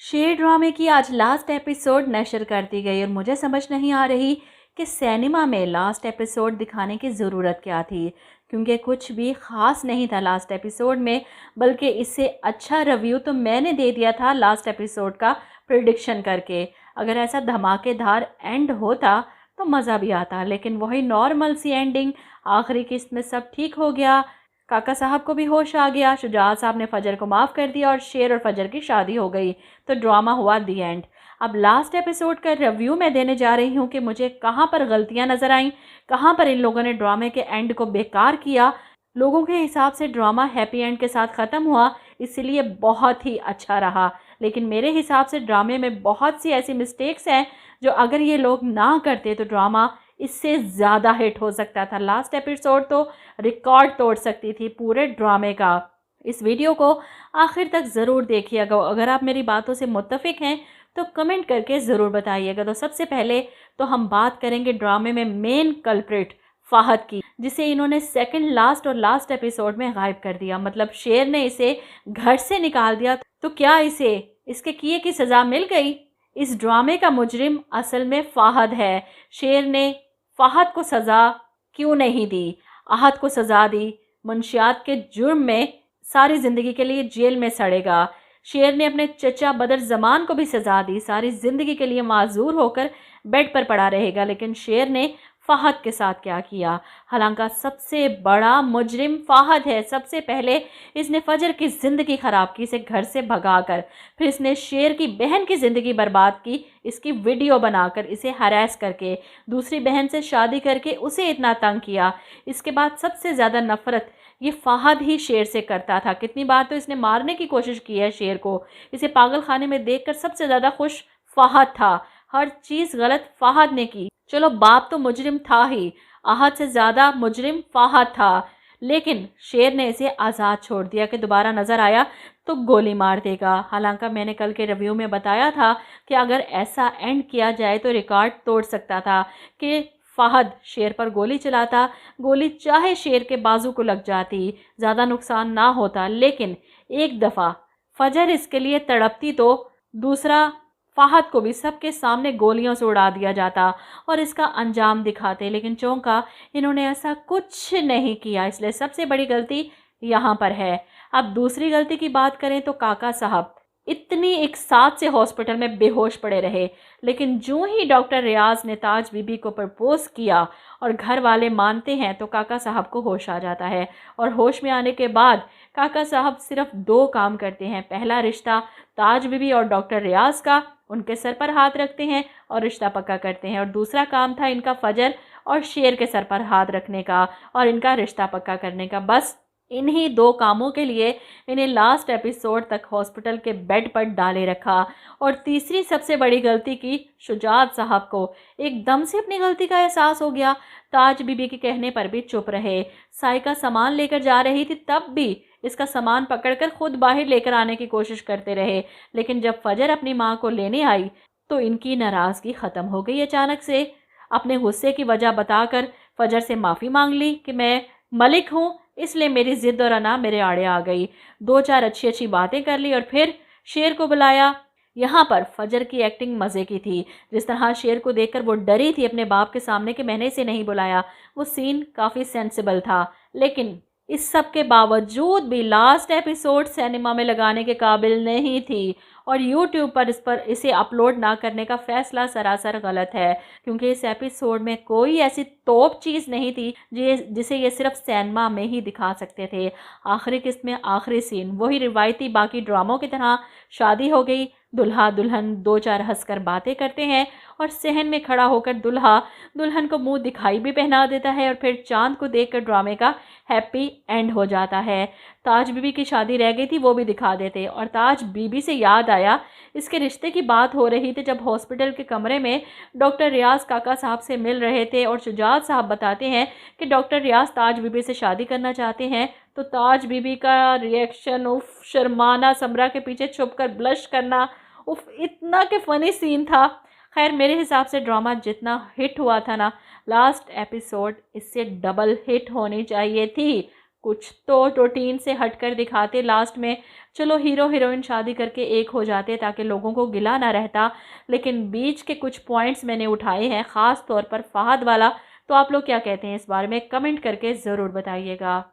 शेर ड्रामे की आज लास्ट एपिसोड नशर कर दी गई और मुझे समझ नहीं आ रही कि सिनेमा में लास्ट एपिसोड दिखाने की ज़रूरत क्या थी, क्योंकि कुछ भी ख़ास नहीं था लास्ट एपिसोड में। बल्कि इससे अच्छा रिव्यू तो मैंने दे दिया था लास्ट एपिसोड का प्रिडिक्शन करके। अगर ऐसा धमाकेदार एंड होता तो मज़ा भी आता, लेकिन वही नॉर्मल सी एंडिंग। आखिरी किस्त में सब ठीक हो गया, काका साहब को भी होश आ गया, शुजात साहब ने फजर को माफ़ कर दिया और शेर और फजर की शादी हो गई। तो ड्रामा हुआ दी एंड। अब लास्ट एपिसोड का रिव्यू मैं देने जा रही हूँ कि मुझे कहाँ पर गलतियाँ नज़र आईं, कहाँ पर इन लोगों ने ड्रामे के एंड को बेकार किया। लोगों के हिसाब से ड्रामा हैप्पी एंड के साथ ख़त्म हुआ, इसलिए बहुत ही अच्छा रहा। लेकिन मेरे हिसाब से ड्रामे में बहुत सी ऐसी मिस्टेक्स हैं जो अगर ये लोग ना करते तो ड्रामा इससे ज़्यादा हिट हो सकता था। लास्ट एपिसोड तो रिकॉर्ड तोड़ सकती थी पूरे ड्रामे का। इस वीडियो को आखिर तक ज़रूर देखिएगा। अगर आप मेरी बातों से मुत्तफिक हैं तो कमेंट करके ज़रूर बताइएगा। तो सबसे पहले तो हम बात करेंगे ड्रामे में मेन कल्प्रिट फ़हद की, जिसे इन्होंने सेकंड लास्ट और लास्ट एपिसोड में गायब कर दिया। मतलब शेर ने इसे घर से निकाल दिया। तो क्या इसे इसके किए की सज़ा मिल गई? इस ड्रामे का मुजरिम असल में फ़हद है। शेर ने फ़हद को सज़ा क्यों नहीं दी? आहत को सज़ा दी। मुंशियात के जुर्म में सारी ज़िंदगी के लिए जेल में सड़ेगा। शेर ने अपने चचा बदर ज़मान को भी सज़ा दी, सारी ज़िंदगी के लिए माजूर होकर बेड पर पड़ा रहेगा। लेकिन शेर ने फ़हद के साथ क्या किया? हालांकि सबसे बड़ा मुजरिम फ़हद है। सबसे पहले इसने फजर की ज़िंदगी ख़राब की, इसे घर से भगाकर। फिर इसने शेर की बहन की ज़िंदगी बर्बाद की, इसकी वीडियो बनाकर, इसे हरास करके, दूसरी बहन से शादी करके उसे इतना तंग किया। इसके बाद सबसे ज़्यादा नफ़रत ये फ़हद ही शेर से करता था। कितनी बार तो इसने मारने की कोशिश की है शेर को। इसे पागल खाने में देखकर सबसे ज़्यादा खुश फ़हद था। हर चीज़ गलत फ़हद ने की। चलो बाप तो मुजरिम था ही, आहत से ज़्यादा मुजरिम फ़हद था। लेकिन शेर ने इसे आज़ाद छोड़ दिया कि दोबारा नज़र आया तो गोली मार देगा। हालांकि मैंने कल के रिव्यू में बताया था कि अगर ऐसा एंड किया जाए तो रिकॉर्ड तोड़ सकता था कि फ़हद शेर पर गोली चलाता, गोली चाहे शेर के बाजू को लग जाती, ज़्यादा नुकसान ना होता। लेकिन एक दफ़ा फजर इसके लिए तड़पती तो दूसरा फ़हद को भी सबके सामने गोलियों से उड़ा दिया जाता और इसका अंजाम दिखाते। लेकिन चौंका, इन्होंने ऐसा कुछ नहीं किया। इसलिए सबसे बड़ी गलती यहाँ पर है। अब दूसरी गलती की बात करें तो काका साहब इतनी एक साथ से हॉस्पिटल में बेहोश पड़े रहे, लेकिन जो ही डॉक्टर रियाज ने ताज बीबी को प्रपोज किया और घर वाले मानते हैं तो काका साहब को होश आ जाता है। और होश में आने के बाद काका साहब सिर्फ दो काम करते हैं। पहला रिश्ता ताज बीबी और डॉक्टर रियाज का, उनके सर पर हाथ रखते हैं और रिश्ता पक्का करते हैं। और दूसरा काम था इनका फजर और शेर के सर पर हाथ रखने का और इनका रिश्ता पक्का करने का। बस इन्हीं दो कामों के लिए इन्हें लास्ट एपिसोड तक हॉस्पिटल के बेड पर डाले रखा। और तीसरी सबसे बड़ी गलती की शुजात साहब को एकदम से अपनी गलती का एहसास हो गया। ताज बीबी के कहने पर भी चुप रहे। साई का सामान लेकर जा रही थी तब भी इसका सामान पकड़कर खुद बाहर लेकर आने की कोशिश करते रहे। लेकिन जब फजर अपनी माँ को लेने आई तो इनकी नाराज़गी ख़त्म हो गई। अचानक से अपने गुस्से की वजह बताकर फजर से माफ़ी मांग ली कि मैं मलिक हूँ, इसलिए मेरी ज़िद और अना मेरे आड़े आ गई। दो चार अच्छी अच्छी बातें कर ली और फिर शेर को बुलाया। यहाँ पर फजर की एक्टिंग मज़े की थी। जिस तरह शेर को देखकर वो डरी थी अपने बाप के सामने कि मैंने इसे नहीं बुलाया, वो सीन काफ़ी सेंसिबल था। लेकिन इस सब के बावजूद भी लास्ट एपिसोड सिनेमा में लगाने के काबिल नहीं थी और यूट्यूब पर इसे अपलोड ना करने का फ़ैसला सरासर गलत है, क्योंकि इस एपिसोड में कोई ऐसी तोप चीज़ नहीं थी जिसे ये सिर्फ सिनेमा में ही दिखा सकते थे। आखिरी किस्त में आखिरी सीन वही रिवायती बाकी ड्रामों की तरह, शादी हो गई, दुल्हा दुल्हन दो चार हंसकर बातें करते हैं और सहन में खड़ा होकर दुल्हा दुल्हन को मुंह दिखाई भी पहना देता है और फिर चांद को देखकर ड्रामे का हैप्पी एंड हो जाता है। ताज बीबी की शादी रह गई थी, वो भी दिखा देते। और ताज बीबी से याद आया, इसके रिश्ते की बात हो रही थी जब हॉस्पिटल के कमरे में डॉक्टर रियाज काका साहब से मिल रहे थे और शुजात साहब बताते हैं कि डॉक्टर रियाज ताज बीबी से शादी करना चाहते हैं। तो ताज बीबी का रिएक्शन, उफ, शर्माना, समरा के पीछे छुपकर ब्लश करना, उफ, इतना के फ़नी सीन था। खैर मेरे हिसाब से ड्रामा जितना हिट हुआ था ना, लास्ट एपिसोड इससे डबल हिट होनी चाहिए थी। कुछ तो रूटीन से हटकर दिखाते लास्ट में। चलो हीरो हीरोइन शादी करके एक हो जाते ताकि लोगों को गिला ना रहता, लेकिन बीच के कुछ पॉइंट्स मैंने उठाए हैं, ख़ास तौर पर फ़हद वाला। तो आप लोग क्या कहते हैं इस बारे में, कमेंट करके ज़रूर बताइएगा।